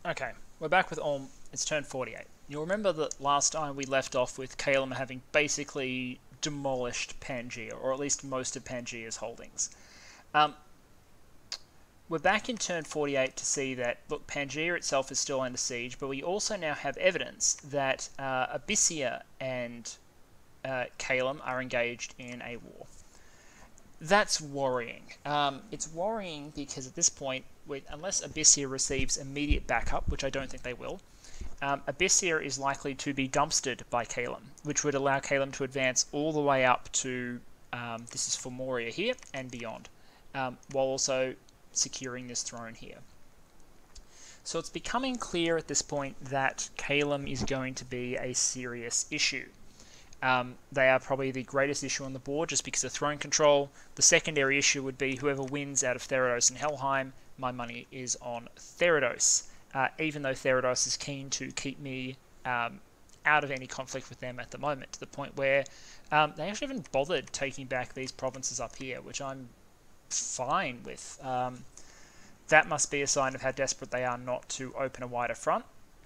Okay, we're back with Ulm. It's turn 48. You'll remember that last time we left off with Calum having basically demolished Pangaea, or at least most of Pangaea's holdings. Um, we're back in turn 48 to see that, look, Pangaea itself is still under siege, but we also now have evidence that Abysia and Calum are engaged in a war. That's worrying. It's worrying because at this point, unless Abysia receives immediate backup, which I don't think they will, Abysia is likely to be dumpstered by Calum, which would allow Calum to advance all the way up to, this is Ermorian here, and beyond, while also securing this throne here. So it's becoming clear at this point that Calum is going to be a serious issue. They are probably the greatest issue on the board just because of throne control. The secondary issue would be whoever wins out of Therados and Helheim. My money is on Therados, even though Therados is keen to keep me out of any conflict with them at the moment, to the point where they actually haven't bothered taking back these provinces up here, which I'm fine with. That must be a sign of how desperate they are not to open a wider front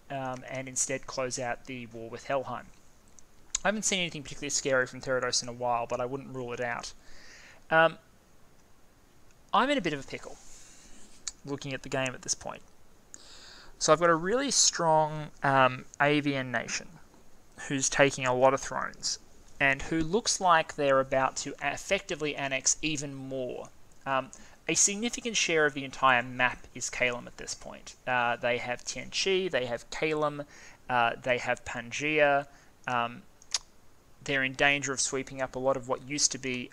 and instead close out the war with Helheim. I haven't seen anything particularly scary from Therados in a while, but I wouldn't rule it out. I'm in a bit of a pickle, looking at the game at this point. So I've got a really strong avian nation who's taking a lot of thrones, and who looks like they're about to effectively annex even more. A significant share of the entire map is Calum at this point. They have Tianqi, they have Calum, they have Pangaea. They're in danger of sweeping up a lot of what used to be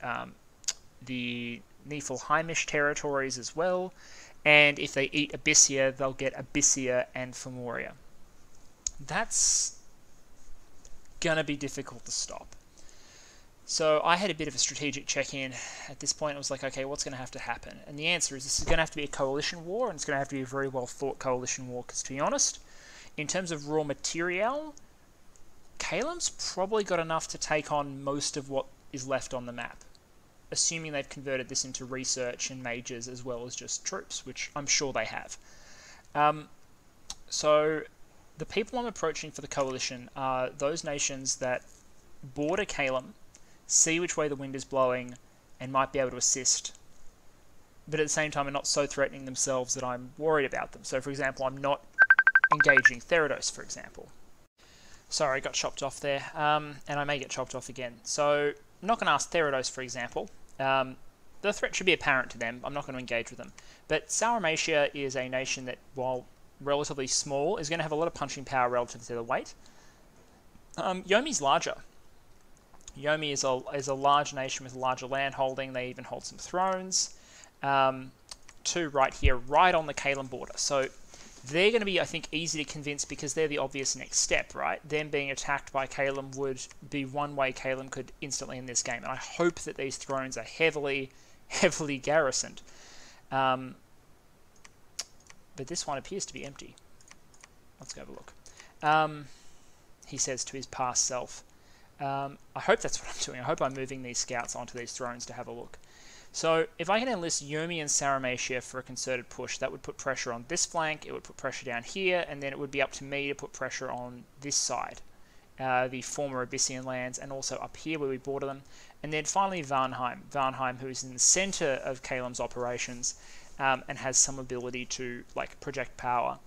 the Niflheimish territories as well. And if they eat Abysia, they'll get Abysia and Femoria. That's going to be difficult to stop. So I had a bit of a strategic check-in. At this point, I was like, okay, what's going to have to happen? And the answer is this is going to have to be a coalition war, and it's going to have to be a very well-thought coalition war, because to be honest, in terms of raw material, Calum's probably got enough to take on most of what is left on the map, assuming they've converted this into research and mages as well as just troops, which I'm sure they have. So the people I'm approaching for the coalition are those nations that border Calum, see which way the wind is blowing, and might be able to assist, but at the same time are not so threatening themselves that I'm worried about them. So for example, I'm not engaging Therados, for example. Sorry, I got chopped off there, and I may get chopped off again. So I'm not going to ask Therados, for example. The threat should be apparent to them. I'm not going to engage with them. But Dalmatia is a nation that, while relatively small, is going to have a lot of punching power relative to their weight. Yomi's larger. Yomi is a large nation with a larger land holding. They even hold some thrones. Two right here, right on the Calum border. So they're going to be, I think, easy to convince because they're the obvious next step, right? Them being attacked by Calum would be one way Calum could instantly end this game. And I hope that these thrones are heavily garrisoned. But this one appears to be empty. Let's go have a look. He says to his past self. I hope that's what I'm doing. I hope I'm moving these scouts onto these thrones to have a look. So if I can enlist Yomi and Dalmatia for a concerted push, that would put pressure on this flank, it would put pressure down here, and then it would be up to me to put pressure on this side, the former Abyssian lands, and also up here where we border them. And then finally Varnheim, who is in the centre of Calum's operations, and has some ability to project power.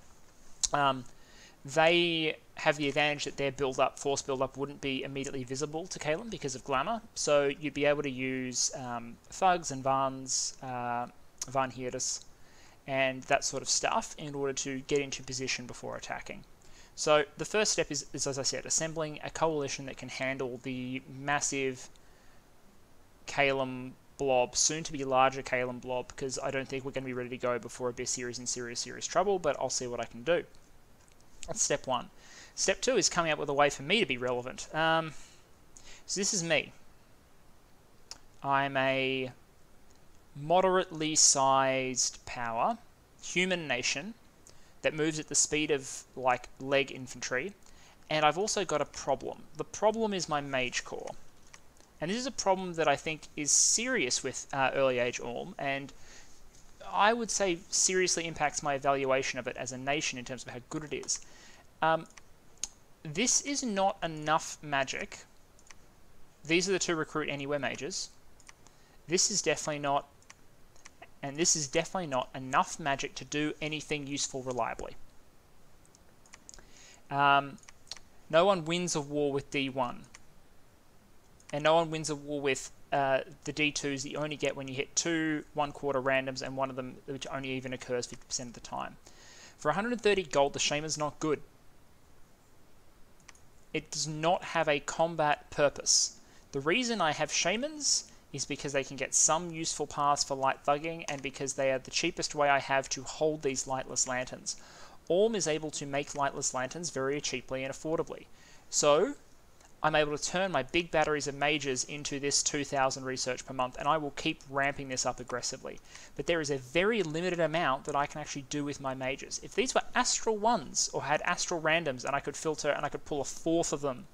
They have the advantage that their force build-up wouldn't be immediately visible to Calum because of glamour, so you'd be able to use thugs and Vanheerders and that sort of stuff in order to get into position before attacking. So the first step is, as I said, assembling a coalition that can handle the massive Calum blob, soon to be larger Calum blob, because I don't think we're going to be ready to go before Abysia is in serious trouble, but I'll see what I can do. That's step one. Step two is coming up with a way for me to be relevant. So this is me. I'm a moderately sized power, human nation, that moves at the speed of leg infantry, and I've also got a problem. The problem is my mage corps. And this is a problem that I think is serious with early age Ulm, and I would say seriously impacts my evaluation of it as a nation in terms of how good it is. This is not enough magic. These are the 2 recruit anywhere mages. This is definitely not, and this is definitely not enough magic to do anything useful reliably. No one wins a war with D1. And no one wins a war with the D2s that you only get when you hit 2 1/4 randoms, and one of them which only even occurs 50% of the time. For 130 gold, the Shaman's not good. It does not have a combat purpose. The reason I have Shamans is because they can get some useful paths for light thugging, and because they are the cheapest way I have to hold these lightless lanterns. Orm is able to make lightless lanterns very cheaply and affordably. So I'm able to turn my big batteries of mages into this 2,000 research per month, and I will keep ramping this up aggressively. But there is a very limited amount that I can actually do with my mages. If these were astral ones, or had astral randoms, and I could filter and I could pull 1/4 of them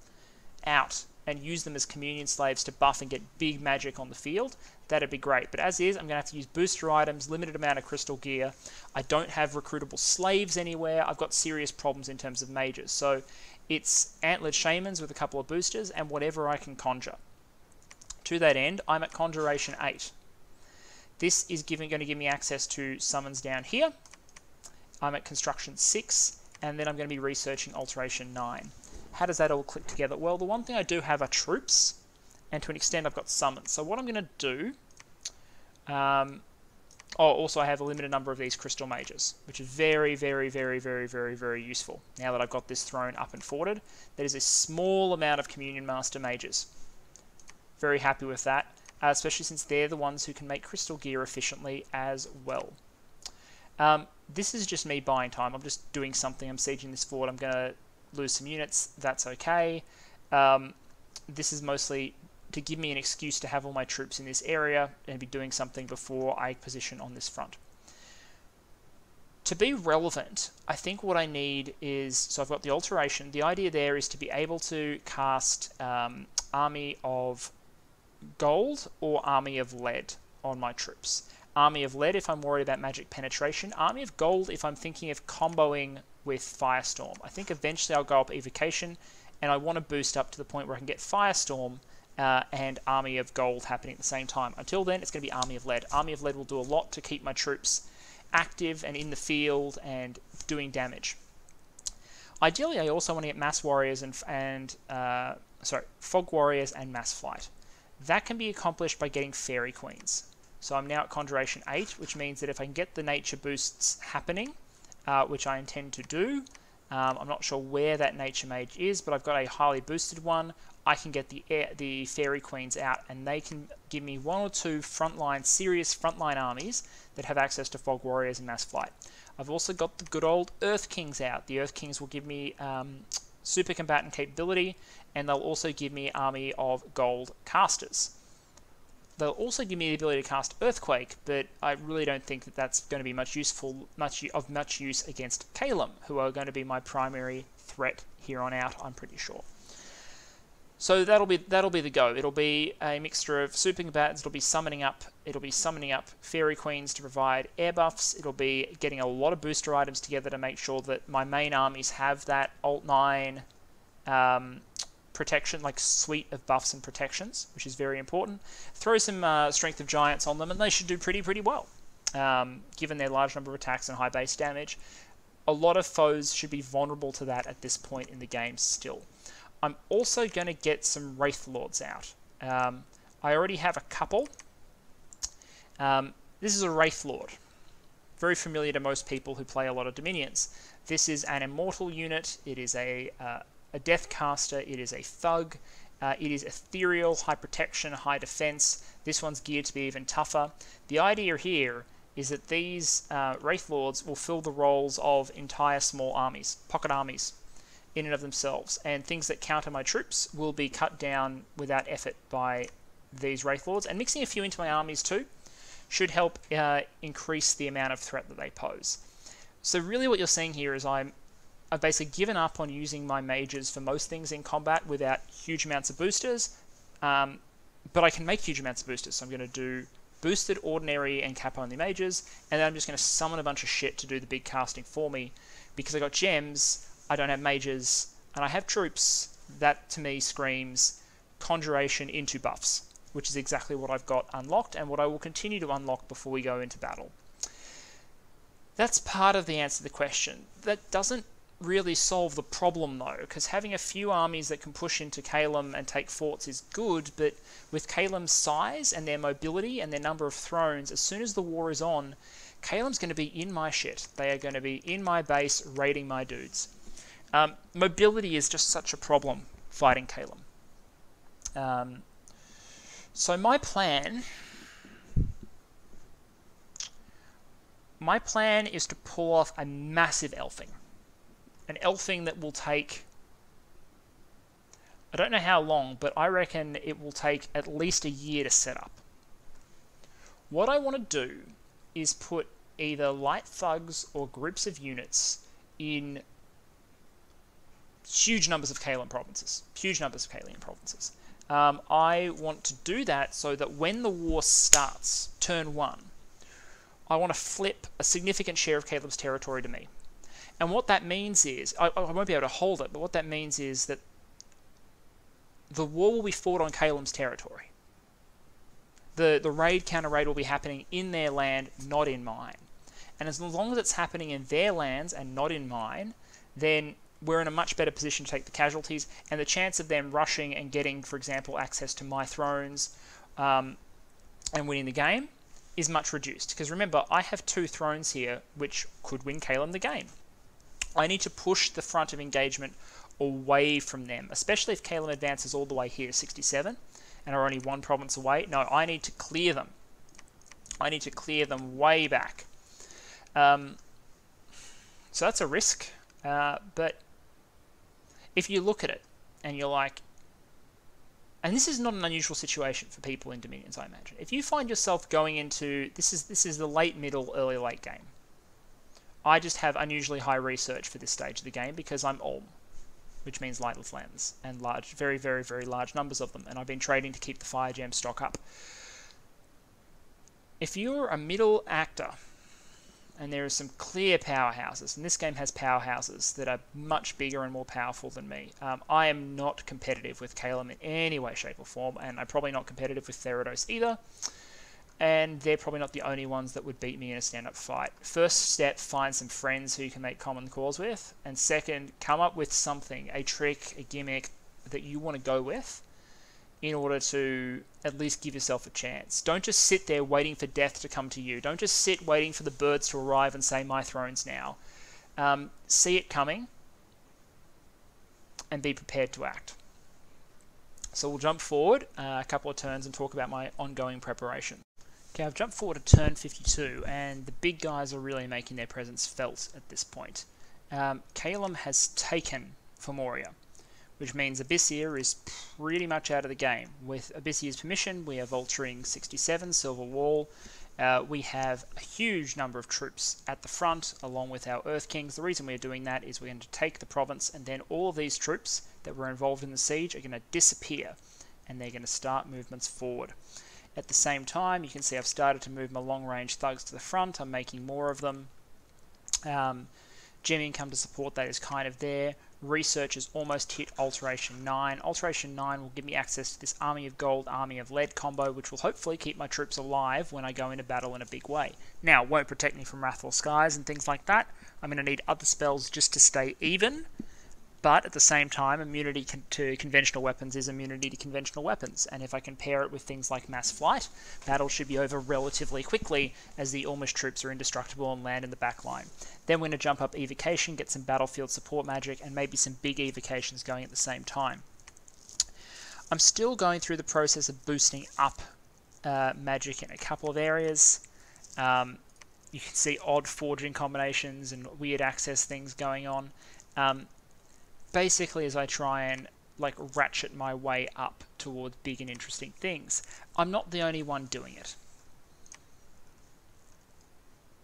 out and use them as communion slaves to buff and get big magic on the field, that'd be great. But as is, I'm going to have to use booster items, limited amount of crystal gear. I don't have recruitable slaves anywhere. I've got serious problems in terms of mages. So it's antlered shamans with a couple of boosters and whatever I can conjure. To that end, I'm at Conjuration 8. This is going to give me access to summons down here. I'm at Construction 6, and then I'm going to be researching Alteration 9. How does that all click together? Well, the one thing I do have are troops, and to an extent I've got summons. So what I'm going to do... also I have a limited number of these crystal mages, which is very, very, very, very, very, very useful. Now that I've got this throne up and forwarded, that is a small amount of Communion Master mages. Very happy with that, especially since they're the ones who can make crystal gear efficiently as well. This is just me buying time. I'm just doing something. I'm sieging this fort. I'm going to lose some units. That's okay. This is mostly to give me an excuse to have all my troops in this area and be doing something before I position on this front. To be relevant, I think what I need is, so I've got the alteration. The idea there is to be able to cast Army of Gold or Army of Lead on my troops. Army of Lead if I'm worried about magic penetration. Army of Gold if I'm thinking of comboing with Firestorm. I think eventually I'll go up Evocation, and I want to boost up to the point where I can get Firestorm and Army of Gold happening at the same time. Until then, it's going to be Army of Lead. Army of Lead will do a lot to keep my troops active and in the field and doing damage. Ideally, I also want to get Mass Warriors and Fog Warriors and Mass Flight. That can be accomplished by getting Fairy Queens. So I'm now at Conjuration 8, which means that if I can get the nature boosts happening, which I intend to do, I'm not sure where that nature mage is, but I've got a highly boosted one. I can get the Fairy Queens out, and they can give me 1 or 2 serious frontline armies that have access to Fog Warriors and Mass Flight. I've also got the good old Earth Kings out. The Earth Kings will give me super combatant capability, and they'll also give me Army of Gold casters. They'll also give me the ability to cast Earthquake, but I really don't think that that's going to be much use against Calum, who are going to be my primary threat here on out, I'm pretty sure. So that'll be the go. It'll be a mixture of super combatants. It'll be summoning up Fairy Queens to provide air buffs. It'll be getting a lot of booster items together to make sure that my main armies have that Alt 9 protection, like suite of buffs and protections, which is very important. Throw some Strength of Giants on them, and they should do pretty well, given their large number of attacks and high base damage. A lot of foes should be vulnerable to that at this point in the game still. I'm also going to get some Wraith Lords out. I already have a couple. This is a Wraith Lord. Very familiar to most people who play a lot of Dominions. This is an immortal unit. It is a Death Caster. It is a Thug. It is ethereal, high protection, high defense. This one's geared to be even tougher. The idea here is that these Wraith Lords will fill the roles of entire small armies, pocket armies, in and of themselves, and things that counter my troops will be cut down without effort by these Wraith Lords, and mixing a few into my armies too should help increase the amount of threat that they pose. So really what you're seeing here is I've basically given up on using my mages for most things in combat without huge amounts of boosters, but I can make huge amounts of boosters, so I'm going to do boosted ordinary and cap only mages, and then I'm just going to summon a bunch of shit to do the big casting for me. Because I got gems, I don't have mages, and I have troops. That to me screams conjuration into buffs, which is exactly what I've got unlocked and what I will continue to unlock before we go into battle. That's part of the answer to the question. That doesn't really solve the problem though, because having a few armies that can push into Calum and take forts is good, but with Calum's size and their mobility and their number of thrones, as soon as the war is on, Calum's going to be in my shit. They are going to be in my base raiding my dudes. Mobility is just such a problem fighting Calum. So my plan is to pull off a massive elfing. An elfing that will take, I don't know how long, but I reckon it will take at least a year to set up. What I want to do is put either light thugs or groups of units in huge numbers of Calum provinces. Huge numbers of Calum provinces. I want to do that so that when the war starts, turn 1, I want to flip a significant share of Caleb's territory to me. And what that means is, I won't be able to hold it, but what that means is that the war will be fought on Caleb's territory. The raid, counter-raid will be happening in their land, not in mine. And as long as it's happening in their lands and not in mine, then we're in a much better position to take the casualties, and the chance of them rushing and getting, for example, access to my thrones and winning the game is much reduced. Because remember, I have 2 thrones here which could win Calum the game. I need to push the front of engagement away from them, especially if Calum advances all the way here to 67 and are only 1 province away. No, I need to clear them. I need to clear them way back. So that's a risk, but if you look at it and you're like, and this is not an unusual situation for people in Dominions, I imagine. If you find yourself going into, this is the late, middle, early, late game. I just have unusually high research for this stage of the game because I'm Ulm, which means lightless lands, and large, very, very, very large numbers of them, and I've been trading to keep the fire gem stock up. If you're a middle actor, and there are some clear powerhouses, and this game has powerhouses that are much bigger and more powerful than me. I am not competitive with Calum in any way, shape, or form, and I'm probably not competitive with Therados either, and they're probably not the only ones that would beat me in a stand-up fight. First step, find some friends who you can make common cause with, and second, come up with something, a trick, a gimmick that you want to go with in order to at least give yourself a chance. Don't just sit there waiting for death to come to you. Don't just sit waiting for the birds to arrive and say, my throne's now. See it coming and be prepared to act. So we'll jump forward a couple of turns and talk about my ongoing preparation. Okay, I've jumped forward to turn 52, and the big guys are really making their presence felt at this point. Calum has taken Ermorian, which means Abyssir is pretty much out of the game. With Abyssir's permission, we are vulturing 67, Silver Wall. We have a huge number of troops at the front, along with our Earth Kings. The reason we're doing that is we're going to take the province, and then all of these troops that were involved in the siege are going to disappear, and they're going to start movements forward. At the same time, you can see I've started to move my long-range thugs to the front. I'm making more of them. Gem income to support that is kind of there. Research has almost hit Alteration 9. Alteration 9 will give me access to this Army of Gold, Army of Lead combo, which will hopefully keep my troops alive when I go into battle in a big way. Now, it won't protect me from Wrathful Skies and things like that. I'm going to need other spells just to stay even, but at the same time, immunity to conventional weapons is immunity to conventional weapons, and if I can pair it with things like Mass Flight, battle should be over relatively quickly as the Ormish troops are indestructible and land in the back line. Then we're going to jump up Evocation, get some battlefield support magic, and maybe some big Evocations going at the same time. I'm still going through the process of boosting up magic in a couple of areas. You can see odd forging combinations and weird access things going on. Basically, as I try and ratchet my way up towards big and interesting things. I'm not the only one doing it.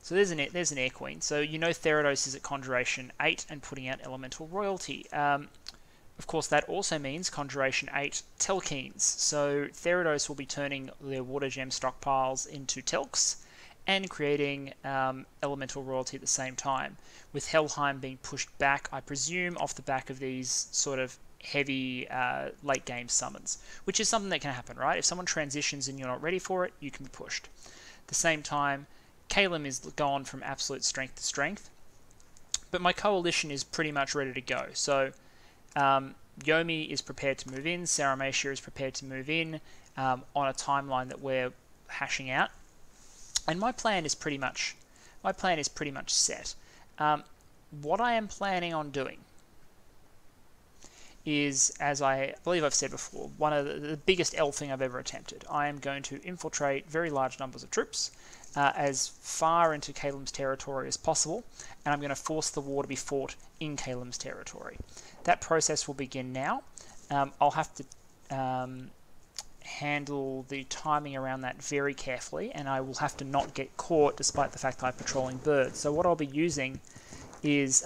So there's an Air Queen. So you know Therados is at Conjuration 8 and putting out Elemental Royalty. Of course, that also means Conjuration 8 Telkhines. So Theridos will be turning their water gem stockpiles into Telks and creating elemental royalty at the same time, with Helheim being pushed back, I presume, off the back of these sort of heavy late game summons, which is something that can happen, right? If someone transitions and you're not ready for it, you can be pushed. At the same time, Calum is gone from absolute strength to strength, but my coalition is pretty much ready to go. So Yomi is prepared to move in, Saramatia is prepared to move in on a timeline that we're hashing out, and my plan is pretty much set. What I am planning on doing is, as I believe I've said before, one of the biggest L thing I've ever attempted. I am going to infiltrate very large numbers of troops as far into Calum's territory as possible, and I'm going to force the war to be fought in Calum's territory. That process will begin now. I'll have to handle the timing around that very carefully, and I will have to not get caught despite the fact I'm patrolling birds. So what I'll be using is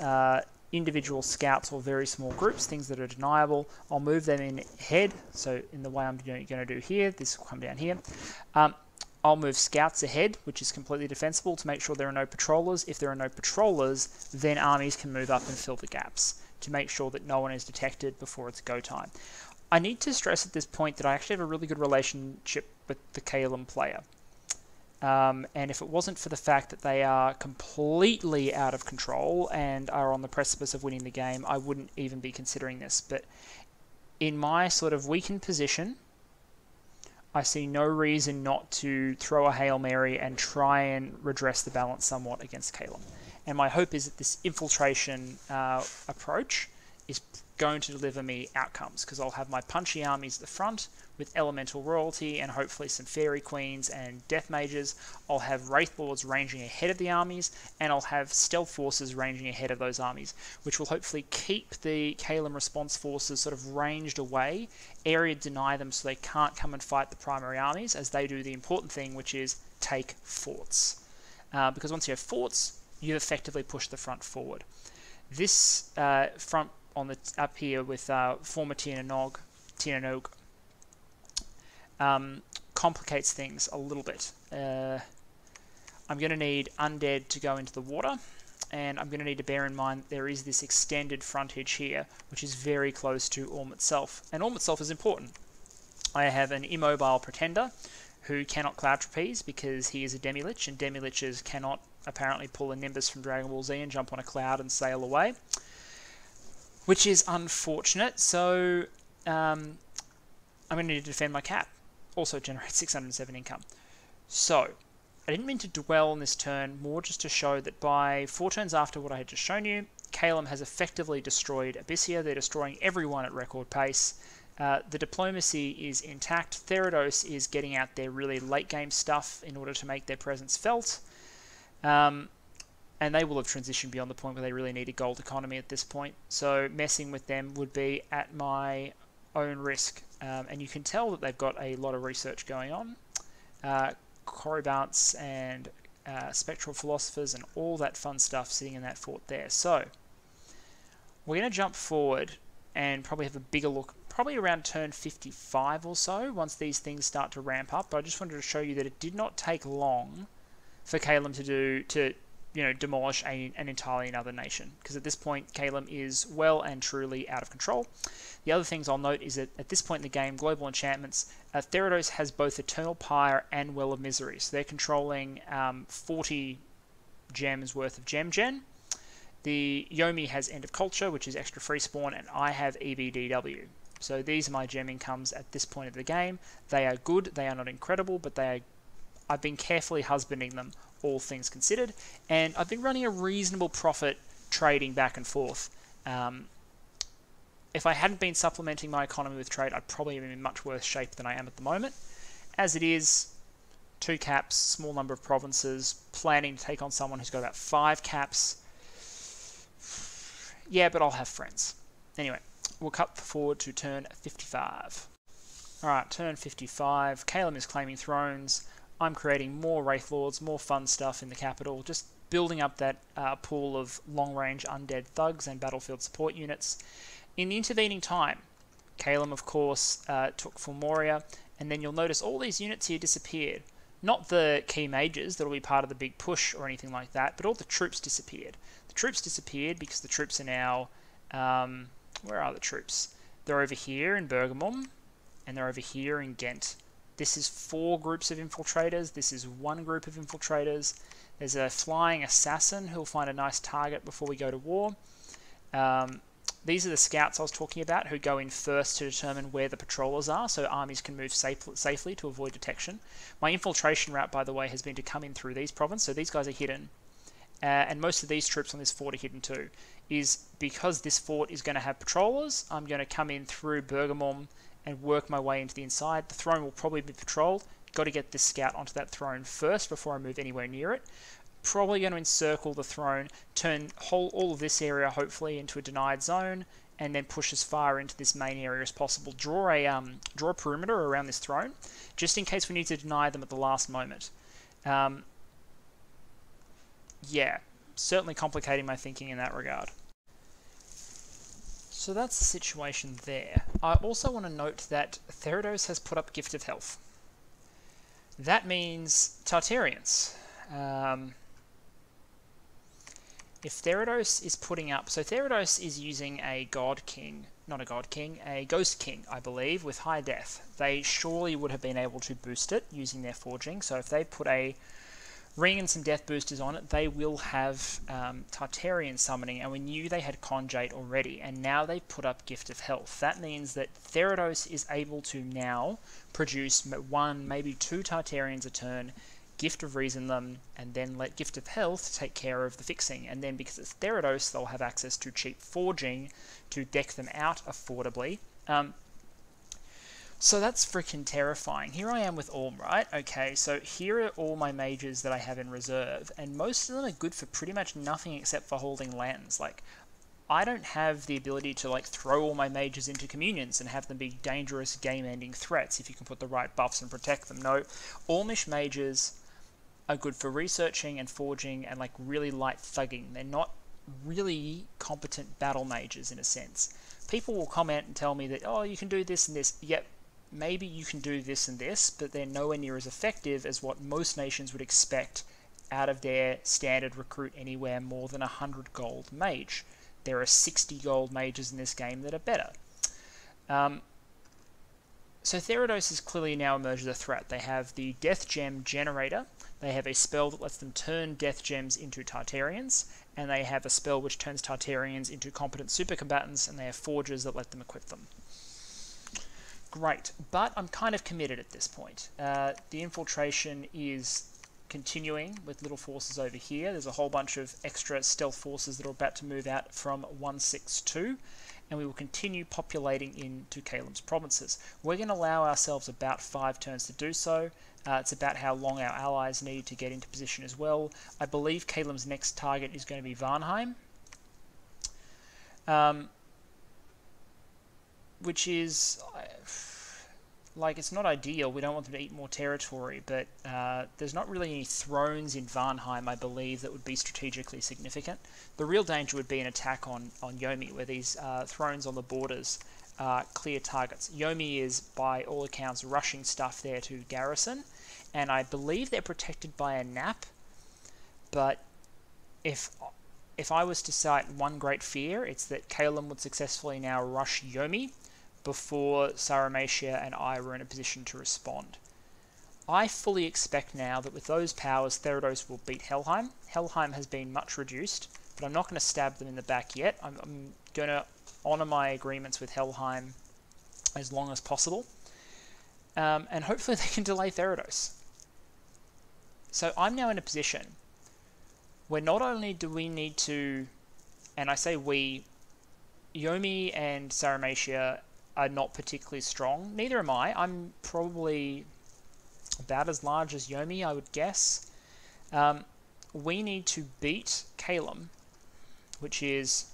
individual scouts or very small groups, things that are deniable. I'll move them in ahead, so in the way I'm going to do here, this will come down here. I'll move scouts ahead, which is completely defensible, to make sure there are no patrollers. If there are no patrollers, then armies can move up and fill the gaps to make sure that no one is detected before it's go time. I need to stress at this point that I actually have a really good relationship with the Calum player. And if it wasn't for the fact that they are completely out of control and are on the precipice of winning the game, I wouldn't even be considering this. But in my sort of weakened position, I see no reason not to throw a Hail Mary and try and redress the balance somewhat against Calum. And my hope is that this infiltration approach is going to deliver me outcomes, because I'll have my punchy armies at the front with elemental royalty and hopefully some fairy queens and death mages. I'll have wraith lords ranging ahead of the armies, and I'll have stealth forces ranging ahead of those armies, which will hopefully keep the Calum response forces sort of ranged away, area deny them so they can't come and fight the primary armies, as they do the important thing, which is take forts. Because once you have forts, you effectively push the front forward. This front on the up here with former Tirnanog complicates things a little bit. I'm going to need undead to go into the water, and I'm going to need to bear in mind there is this extended frontage here, which is very close to Orm itself, and Orm itself is important. I have an immobile pretender who cannot cloud trapeze because he is a demi-lich, and demi-liches cannot apparently pull a Nimbus from Dragon Ball Z and jump on a cloud and sail away, which is unfortunate. So I'm going to need to defend my cap. Also generate 607 income. So I didn't mean to dwell on this turn, more just to show that by 4 turns after what I had just shown you, Calum has effectively destroyed Abyssia. They're destroying everyone at record pace. The diplomacy is intact. Theridos is getting out their really late game stuff in order to make their presence felt. And they will have transitioned beyond the point where they really need a gold economy at this point. So messing with them would be at my own risk. And you can tell that they've got a lot of research going on. Corybants and spectral philosophers and all that fun stuff sitting in that fort there. So we're going to jump forward and probably have a bigger look, probably around turn 55 or so, once these things start to ramp up. But I just wanted to show you that it did not take long for Calum to demolish an entirely another nation, because at this point Calum is well and truly out of control. The other things I'll note is that at this point in the game, global enchantments, Theridos has both Eternal Pyre and Well of Misery, so they're controlling 40 gems worth of gem gen. The Yomi has End of Culture, which is extra free spawn, and I have EBDW. So these are my gem incomes at this point of the game. They are good, they are not incredible, but I've been carefully husbanding them, all things considered, and I've been running a reasonable profit trading back and forth. If I hadn't been supplementing my economy with trade, I'd probably be in much worse shape than I am at the moment. As it is, 2 caps, small number of provinces, planning to take on someone who's got about 5 caps. Yeah, but I'll have friends. Anyway, we'll cut forward to turn 55. Alright, turn 55. Calum is claiming thrones. I'm creating more Wraith Lords, more fun stuff in the capital, just building up that pool of long-range undead thugs and battlefield support units. In the intervening time, Calum, of course, took Fulmoria, and then you'll notice all these units here disappeared. Not the key mages that'll be part of the big push or anything like that, but all the troops disappeared. The troops disappeared because the troops are now... where are the troops? They're over here in Bergamum, and they're over here in Ghent. This is 4 groups of infiltrators. This is 1 group of infiltrators. There's a flying assassin who'll find a nice target before we go to war. These are the scouts I was talking about who go in first to determine where the patrollers are, so armies can move safely to avoid detection. My infiltration route, by the way, has been to come in through these provinces, so these guys are hidden. And most of these troops on this fort are hidden too. Is because this fort is going to have patrollers, I'm going to come in through Bergamum and work my way into the inside. The throne will probably be patrolled. Got to get this scout onto that throne first before I move anywhere near it. Probably going to encircle the throne, turn all of this area hopefully into a denied zone, and then push as far into this main area as possible. Draw a perimeter around this throne, just in case we need to deny them at the last moment. Yeah, certainly complicating my thinking in that regard. So that's the situation there. I also want to note that Theridos has put up Gift of Health. That means Tartarians. If Theridos is putting up... So Theridos is using a god king, not a god king, a ghost king, I believe, with high death. They surely would have been able to boost it using their forging. So if they put a ring and some death boosters on it, they will have Tartarian summoning, and we knew they had Conjate already, and now they've put up Gift of Health. That means that Theridos is able to now produce 1, maybe 2 Tartarians a turn, Gift of Reason them, and then let Gift of Health take care of the fixing. And then because it's Theridos, they'll have access to cheap forging to deck them out affordably. So that's freaking terrifying. Here I am with Orm, right? Okay, so here are all my mages that I have in reserve, and most of them are good for pretty much nothing except for holding lands. Like, I don't have the ability to like throw all my mages into communions and have them be dangerous game-ending threats if you can put the right buffs and protect them. No, Ormish mages are good for researching and forging and like really light thugging. They're not really competent battle mages in a sense. People will comment and tell me that, oh, you can do this and this. Yep, maybe you can do this and this, but they're nowhere near as effective as what most nations would expect out of their standard recruit anywhere more than 100 gold mage. There are 60 gold mages in this game that are better. So Theridos is clearly now emerged as a threat. They have the Death Gem Generator. They have a spell that lets them turn Death Gems into Tartarians, and they have a spell which turns Tartarians into competent super combatants, and they have forges that let them equip them. Great, but I'm kind of committed at this point. The infiltration is continuing with little forces over here. There's a whole bunch of extra stealth forces that are about to move out from 162, and we will continue populating into Calum's provinces. We're going to allow ourselves about 5 turns to do so. It's about how long our allies need to get into position as well. I believe Calum's next target is going to be Varnheim, which is... like, it's not ideal. We don't want them to eat more territory, but there's not really any thrones in Varnheim, I believe, that would be strategically significant. The real danger would be an attack on Yomi, where these thrones on the borders are clear targets. Yomi is, by all accounts, rushing stuff there to garrison, and I believe they're protected by a nap, but if I was to cite one great fear, it's that Calum would successfully now rush Yomi before Saramatia and I were in a position to respond. I fully expect now that with those powers, Theridos will beat Helheim. Helheim has been much reduced, but I'm not going to stab them in the back yet. I'm going to honour my agreements with Helheim as long as possible, and hopefully they can delay Theridos. So I'm now in a position where not only do we need to, and I say we, Yomi and Saramatia are not particularly strong. Neither am I. I'm probably about as large as Yomi, I would guess. We need to beat Calum, which is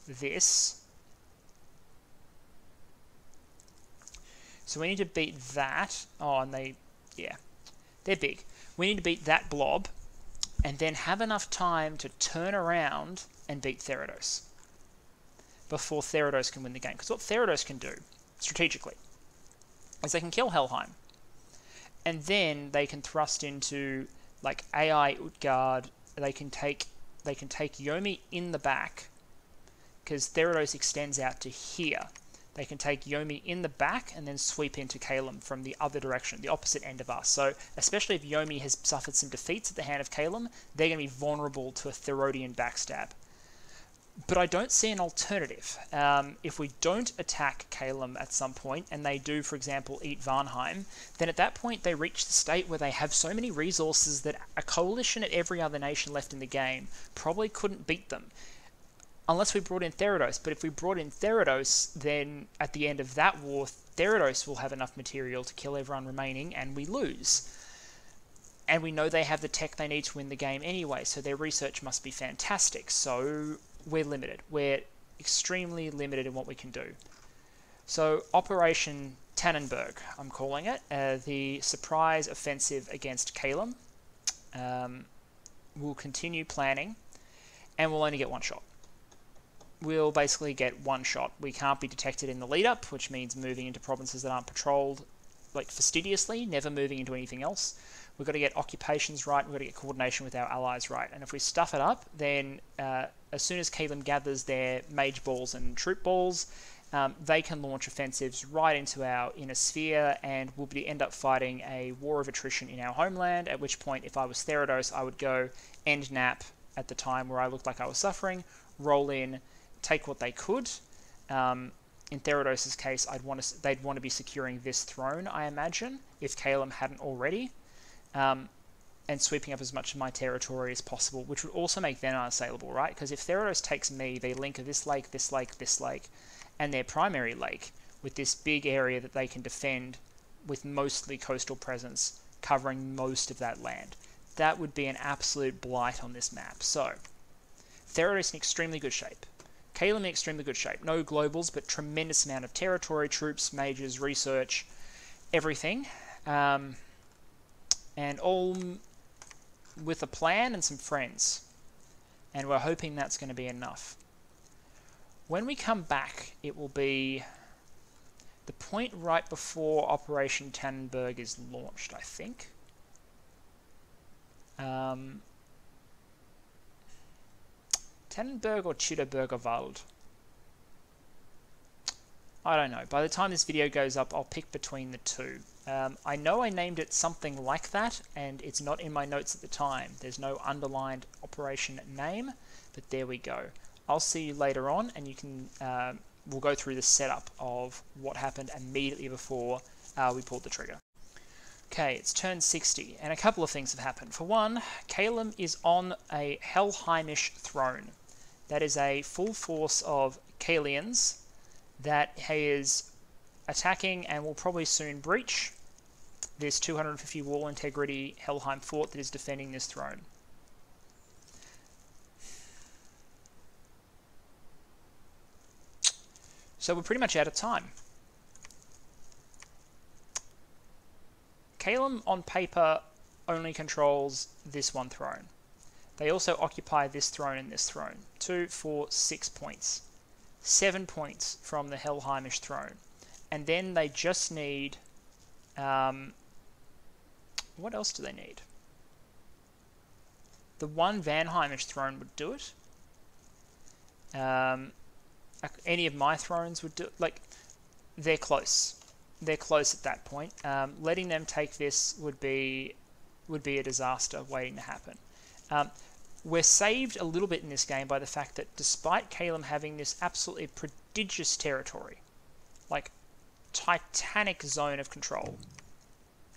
this. So we need to beat that. Oh, and they're big. We need to beat that blob, and then have enough time to turn around and beat Theridos. before Therados can win the game. Because what Therados can do, strategically, is they can kill Helheim, and then they can thrust into like AI Utgard. They can take Yomi in the back, because Therados extends out to here. They can take Yomi in the back and then sweep into Calum from the other direction, the opposite end of us. So especially if Yomi has suffered some defeats at the hand of Calum, they're going to be vulnerable to a Therodian backstab. But I don't see an alternative. If we don't attack Calum at some point, and they do, for example, eat Varnheim, then at that point they reach the state where they have so many resources that a coalition at every other nation left in the game probably couldn't beat them. Unless we brought in Therados. But if we brought in Therados, then at the end of that war, Therados will have enough material to kill everyone remaining, and we lose. And we know they have the tech they need to win the game anyway, so their research must be fantastic. So we're limited. We're extremely limited in what we can do. So Operation Tannenberg, I'm calling it, the surprise offensive against Calum. We'll continue planning, and we'll only get one shot. We'll basically get one shot. We can't be detected in the lead-up, which means moving into provinces that aren't patrolled like fastidiously, never moving into anything else. We've got to get occupations right, we've got to get coordination with our allies right. And if we stuff it up, then as soon as Calum gathers their mage balls and troop balls, they can launch offensives right into our inner sphere, and we'll end up fighting a war of attrition in our homeland, at which point, if I was Therados, I would go end nap at the time where I looked like I was suffering, roll in, take what they could. In Therados' case, they'd want to be securing this throne, I imagine, if Calum hadn't already, and sweeping up as much of my territory as possible, which would also make them unassailable, right? Because if Therados takes me, they link this lake, this lake, this lake, and their primary lake with this big area that they can defend with mostly coastal presence, covering most of that land. That would be an absolute blight on this map. So, Therados in extremely good shape. Calum in extremely good shape. No globals, but tremendous amount of territory, troops, mages, research, everything. And all with a plan and some friends. And we're hoping that's going to be enough. When we come back, it will be the point right before Operation Tannenberg is launched, I think. Tannenberg or Teutoburger Wald? I don't know. By the time this video goes up, I'll pick between the two. I know I named it something like that, and it's not in my notes at the time. There's no underlined operation name, but there we go. I'll see you later on, and you can we'll go through the setup of what happened immediately before we pulled the trigger. Okay, it's turn 60, and a couple of things have happened. For one, Calum is on a Helheimish throne. That is a full force of Kalians that he is attacking and will probably soon breach this 250 wall integrity Helheim fort that is defending this throne. So we're pretty much out of time. Calum, on paper, only controls this one throne. They also occupy this throne and this throne. 2, 4, 6 points. 7 points from the Helheimish throne. And then they just need... what else do they need? The one Vanheimish throne would do it. Any of my thrones would do it. Like, they're close. They're close at that point. Letting them take this would be a disaster waiting to happen. We're saved a little bit in this game by the fact that despite Calum having this absolutely prodigious territory, like titanic zone of control,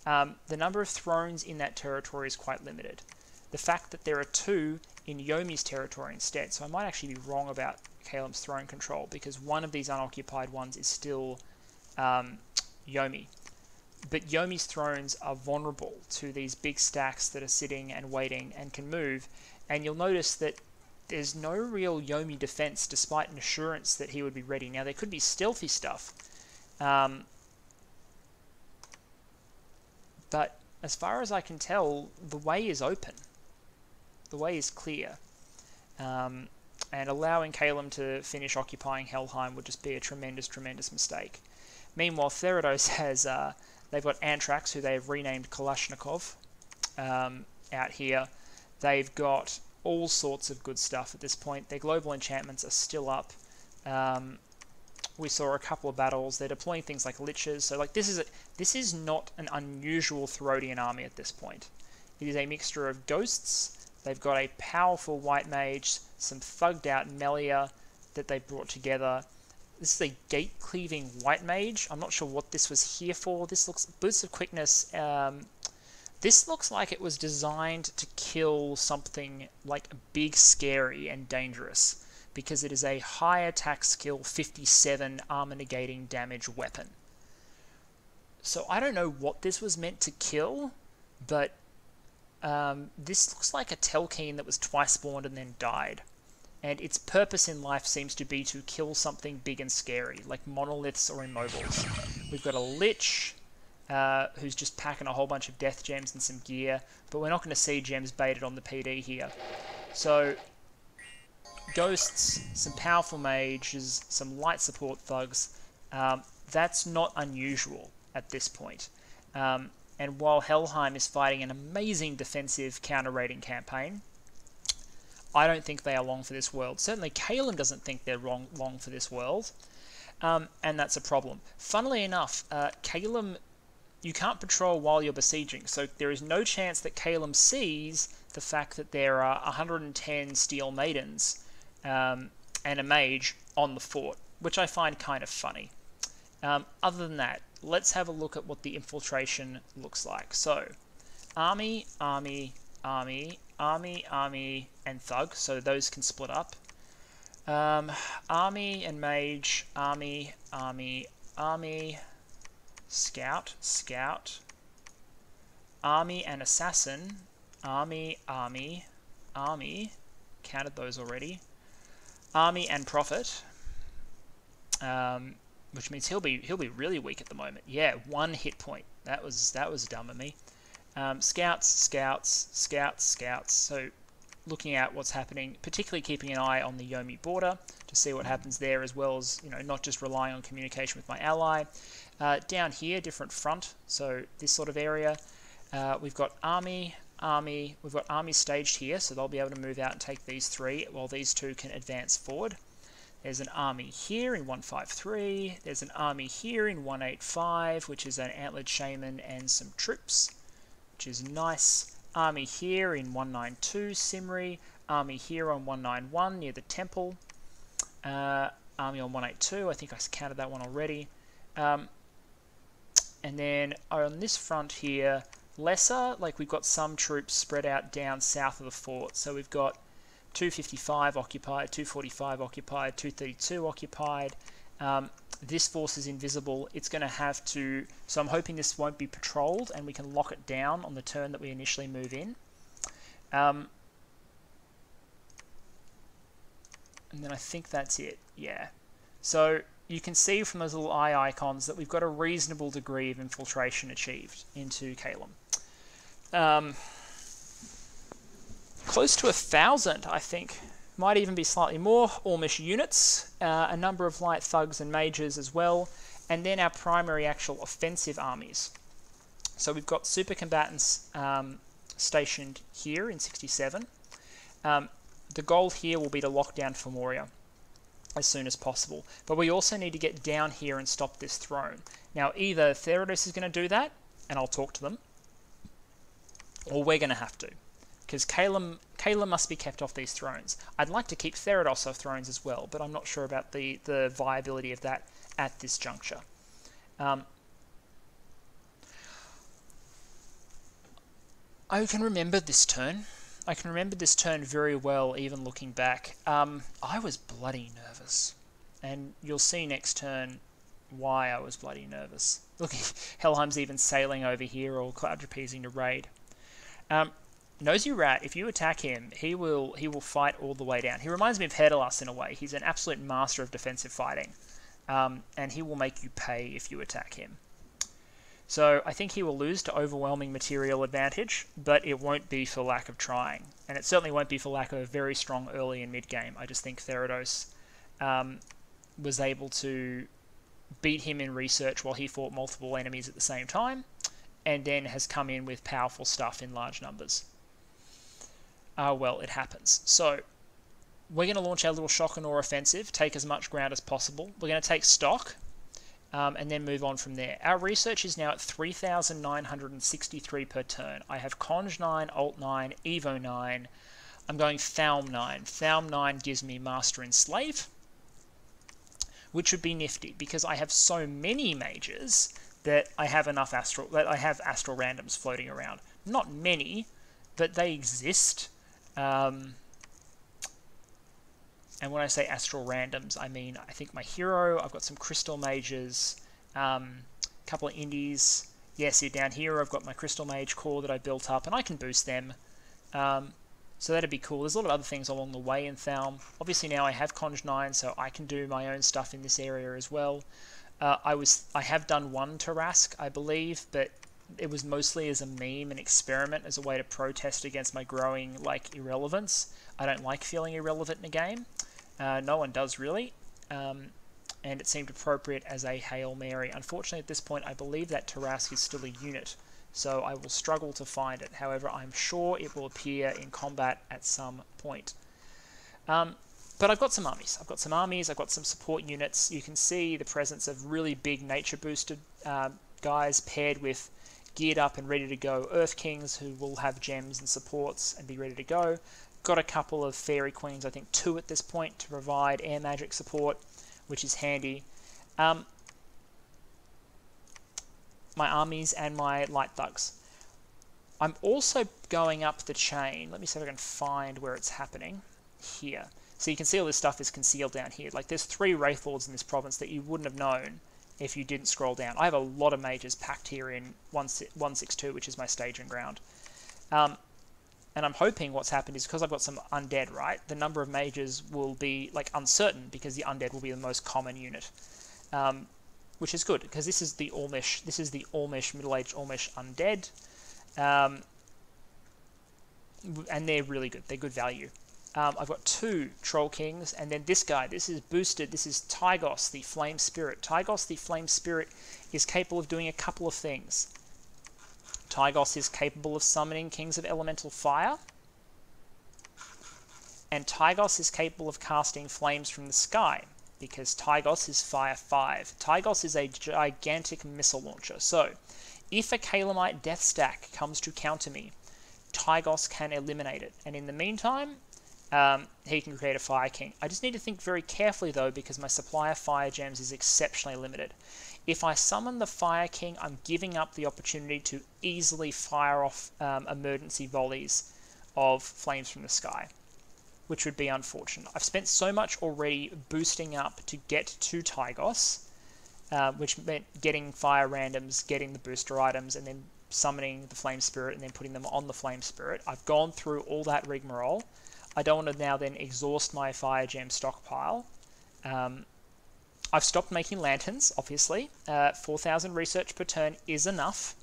the number of thrones in that territory is quite limited. The fact that there are 2 in Yomi's territory instead, so I might actually be wrong about Calum's throne control, because one of these unoccupied ones is still Yomi. But Yomi's thrones are vulnerable to these big stacks that are sitting and waiting and can move, and you'll notice that there's no real Yomi defense despite an assurance that he would be ready. Now, there could be stealthy stuff, but as far as I can tell, the way is open. The way is clear. And and allowing Calum to finish occupying Helheim would just be a tremendous, tremendous mistake. Meanwhile, Therados has, they've got Anthrax, who they've renamed Kalashnikov, out here. They've got all sorts of good stuff at this point. Their global enchantments are still up. We saw a couple of battles. They're deploying things like liches. So like this is not an unusual Therodian army at this point. It is a mixture of ghosts. They've got a powerful white mage, some thugged out Melia that they brought together. This is a gate-cleaving white mage. I'm not sure what this was here for. This looks... Boots of Quickness. This looks like it was designed to kill something like big, scary, and dangerous, because it is a high attack skill 57 armor-negating damage weapon. So I don't know what this was meant to kill, but this looks like a Telkhine that was twice spawned and then died. And its purpose in life seems to be to kill something big and scary, like monoliths or immobiles. We've got a Lich, who's just packing a whole bunch of death gems and some gear, but we're not going to see gems baited on the PD here. So, ghosts, some powerful mages, some light support thugs. That's not unusual at this point. And while Helheim is fighting an amazing defensive counter-raiding campaign, I don't think they are long for this world. Certainly Calum doesn't think they're long for this world, and that's a problem. Funnily enough, Calum, you can't patrol while you're besieging, so there is no chance that Calum sees the fact that there are 110 steel maidens and a mage on the fort, which I find kind of funny. Other than that, let's have a look at what the infiltration looks like. So, army, army, army, army, army, and thug, so those can split up. Army and mage, army, army, army, scout, scout, army and assassin, army, army, army, counted those already, army and prophet, which means he'll be really weak at the moment. Yeah, 1 hit point. That was dumb of me. Scouts, scouts, scouts, scouts. So looking at what's happening, particularly keeping an eye on the Yomi border to see what happens there, as well as, you know, not just relying on communication with my ally. Down here, different front. So this sort of area, we've got army. We've got army staged here, so they'll be able to move out and take these 3, while these 2 can advance forward. There's an army here in 153. There's an army here in 185, which is an antlered shaman and some troops, which is nice. Army here in 192, Simri. Army here on 191 near the temple. Army on 182, I think I counted that one already. And then on this front here, lesser, like we've got some troops spread out down south of the fort. So we've got 255 occupied, 245 occupied, 232 occupied. This force is invisible. It's going to have to... So I'm hoping this won't be patrolled and we can lock it down on the turn that we initially move in. And then I think that's it. Yeah. So you can see from those little eye icons that we've got a reasonable degree of infiltration achieved into Calum. Close to 1,000, I think. Might even be slightly more. Ormish units, a number of light thugs and mages as well, and then our primary actual offensive armies. So we've got super combatants stationed here in 67. The goal here will be to lock down Ermorian as soon as possible, but we also need to get down here and stop this throne. Now either Therados is going to do that, and I'll talk to them, or we're going to have to. Because Calum must be kept off these thrones. I'd like to keep Therados off thrones as well, but I'm not sure about the viability of that at this juncture. I can remember this turn. I can remember this turn very well, even looking back. I was bloody nervous. And you'll see next turn why I was bloody nervous. Look, Helheim's even sailing over here, or cloud trapezing to raid. Nosy Rat, if you attack him, he will fight all the way down. He reminds me of Herdalas in a way. He's an absolute master of defensive fighting, and he will make you pay if you attack him. So I think he will lose to overwhelming material advantage, but it won't be for lack of trying. And it certainly won't be for lack of a very strong early and mid game. I just think Therados was able to beat him in research while he fought multiple enemies at the same time, and then has come in with powerful stuff in large numbers. Well, it happens. So we're going to launch our little shock and awe offensive, take as much ground as possible. We're going to take stock, and then move on from there. Our research is now at 3,963 per turn. I have Conj 9, Alt 9, Evo 9. I'm going Thaum 9. Thaum 9 gives me Master and Slave, which would be nifty because I have so many mages that I have enough astral randoms floating around. Not many, but they exist. And when I say astral randoms, I mean, I think my hero, I've got some crystal mages, a couple of indies. Yeah, see down here, I've got my crystal mage core that I built up, and I can boost them. So that'd be cool. There's a lot of other things along the way in Thaum. Obviously now I have Conj 9, so I can do my own stuff in this area as well. I have done one Tarask, I believe, but it was mostly as a meme and experiment, as a way to protest against my growing irrelevance. I don't like feeling irrelevant in a game. No one does really. And it seemed appropriate as a Hail Mary. Unfortunately at this point I believe that Tarask is still a unit, so I will struggle to find it. However, I'm sure it will appear in combat at some point. But I've got some armies. I've got some support units. You can see the presence of really big nature boosted guys paired with geared up and ready to go Earth Kings who will have gems and supports and be ready to go. Got a couple of Fairy Queens, I think 2 at this point, to provide air magic support, which is handy. My armies and my light thugs. I'm also going up the chain. Let me see if I can find where it's happening. Here. So you can see all this stuff is concealed down here. There's 3 Wraith Lords in this province that you wouldn't have known if you didn't scroll down. I have a lot of mages packed here in 162, which is my staging ground. And I'm hoping what's happened is because I've got some undead, right? The number of mages will be uncertain because the undead will be the most common unit, which is good because this is the Ormish. This is the Ormish middle-aged Ormish undead, and they're really good. They're good value. I've got 2 Troll Kings, and then this guy. This is boosted. This is Tygos, the Flame Spirit. Tygos, the Flame Spirit, is capable of doing a couple of things. Tygos is capable of summoning Kings of Elemental Fire, and Tygos is capable of casting flames from the sky, because Tygos is Fire 5. Tygos is a gigantic missile launcher, so if a Calamite death stack comes to counter me, Tygos can eliminate it, and in the meantime, he can create a Fire King. I just need to think very carefully though, because my supply of Fire Gems is exceptionally limited. If I summon the Fire King, I'm giving up the opportunity to easily fire off emergency volleys of flames from the sky, which would be unfortunate. I've spent so much already boosting up to get to Tygos, which meant getting fire randoms, getting the booster items, and then summoning the Flame Spirit and then putting them on the Flame Spirit. I've gone through all that rigmarole. I don't want to now then exhaust my Fire Gem stockpile. I've stopped making lanterns, obviously. 4,000 research per turn is enough.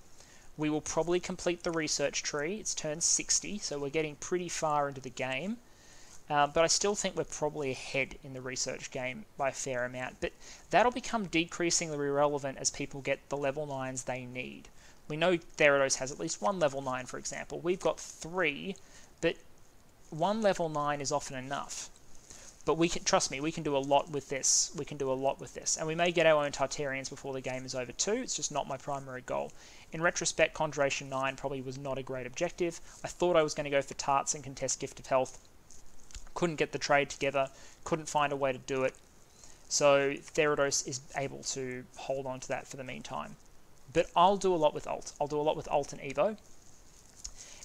We will probably complete the research tree. It's turn 60, so we're getting pretty far into the game. But I still think we're probably ahead in the research game by a fair amount. But that'll become decreasingly irrelevant as people get the level 9s they need. We know Therados has at least 1 level 9, for example. We've got 3, but 1 level 9 is often enough. But we can, trust me, we can do a lot with this. We can do a lot with this. And we may get our own Tartarians before the game is over too. It's just not my primary goal. In retrospect, Conjuration 9 probably was not a great objective. I thought I was going to go for Tarts and contest Gift of Health. Couldn't get the trade together. Couldn't find a way to do it. So Therados is able to hold on to that for the meantime. But I'll do a lot with Alt. I'll do a lot with Alt and Evo.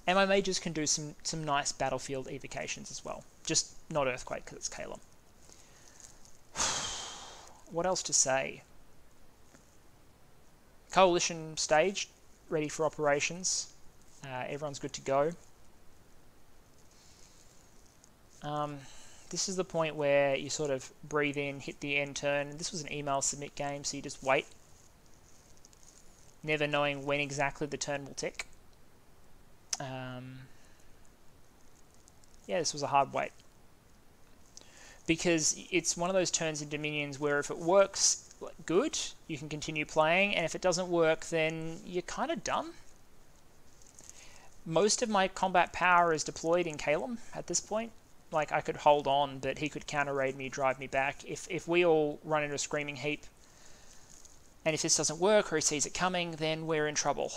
And my mages can do some nice battlefield evocations as well. Just not Earthquake because it's Calum. What else to say? Coalition staged, ready for operations. Everyone's good to go. This is the point where you sort of breathe in, hit the end turn. This was an email submit game, so you just wait. never knowing when exactly the turn will tick. Yeah, this was a hard wait. Because it's one of those turns in Dominions where if it works, good, you can continue playing, and if it doesn't work, then you're kind of done. Most of my combat power is deployed in Calum at this point. Like, I could hold on, but he could counter-raid me, drive me back. If we all run into a screaming heap, and if this doesn't work, or he sees it coming, then we're in trouble.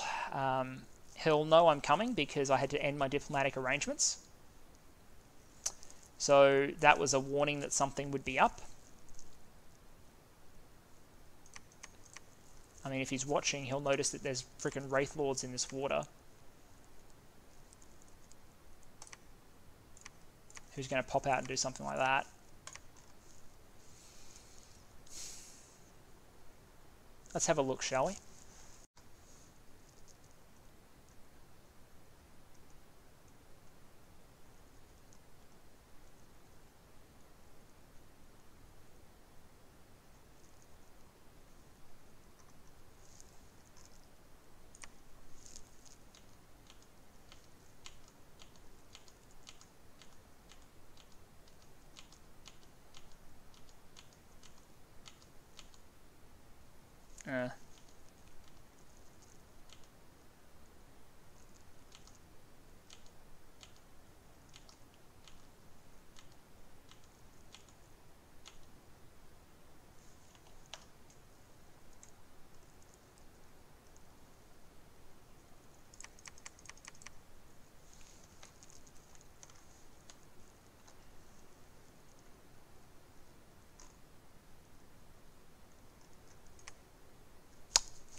He'll know I'm coming because I had to end my diplomatic arrangements. So that was a warning that something would be up. I mean, if he's watching, he'll notice that there's freaking Wraith Lords in this water. Who's going to pop out and do something like that? Let's have a look, shall we?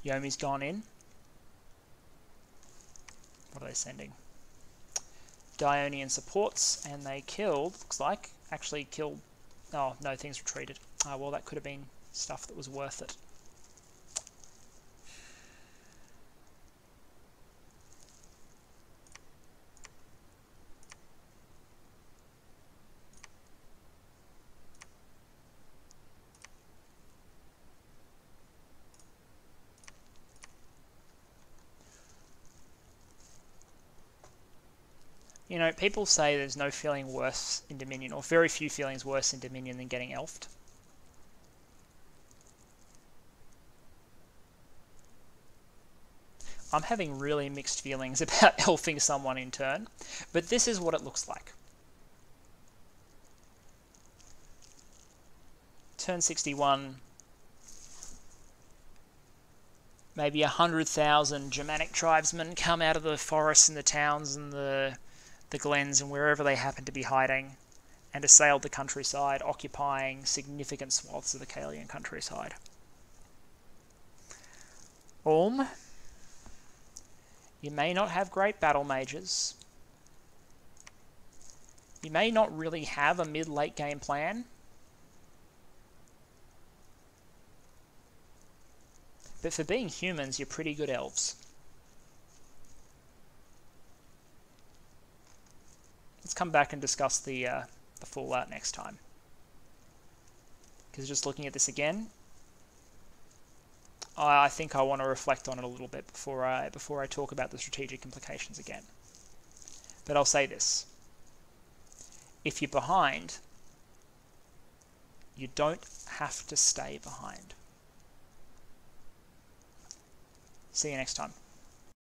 Yomi's gone in. What are they sending? Dionian supports, and they killed, looks like, actually killed... Oh, no, things retreated. Oh, well, that could have been stuff that was worth it. You know, people say there's no feeling worse in Dominion, or very few feelings worse in Dominion than getting elfed. I'm having really mixed feelings about elfing someone in turn, but this is what it looks like. Turn 61, maybe 100,000 Germanic tribesmen come out of the forests and the towns and the glens and wherever they happen to be hiding, and assailed the countryside, occupying significant swaths of the Kaelian countryside. You may not have great battle mages. You may not really have a mid-late game plan. But for being humans, you're pretty good elves. Let's come back and discuss the fallout next time. Because just looking at this again, I think I want to reflect on it a little bit before I talk about the strategic implications again. But I'll say this. If you're behind, you don't have to stay behind. See you next time.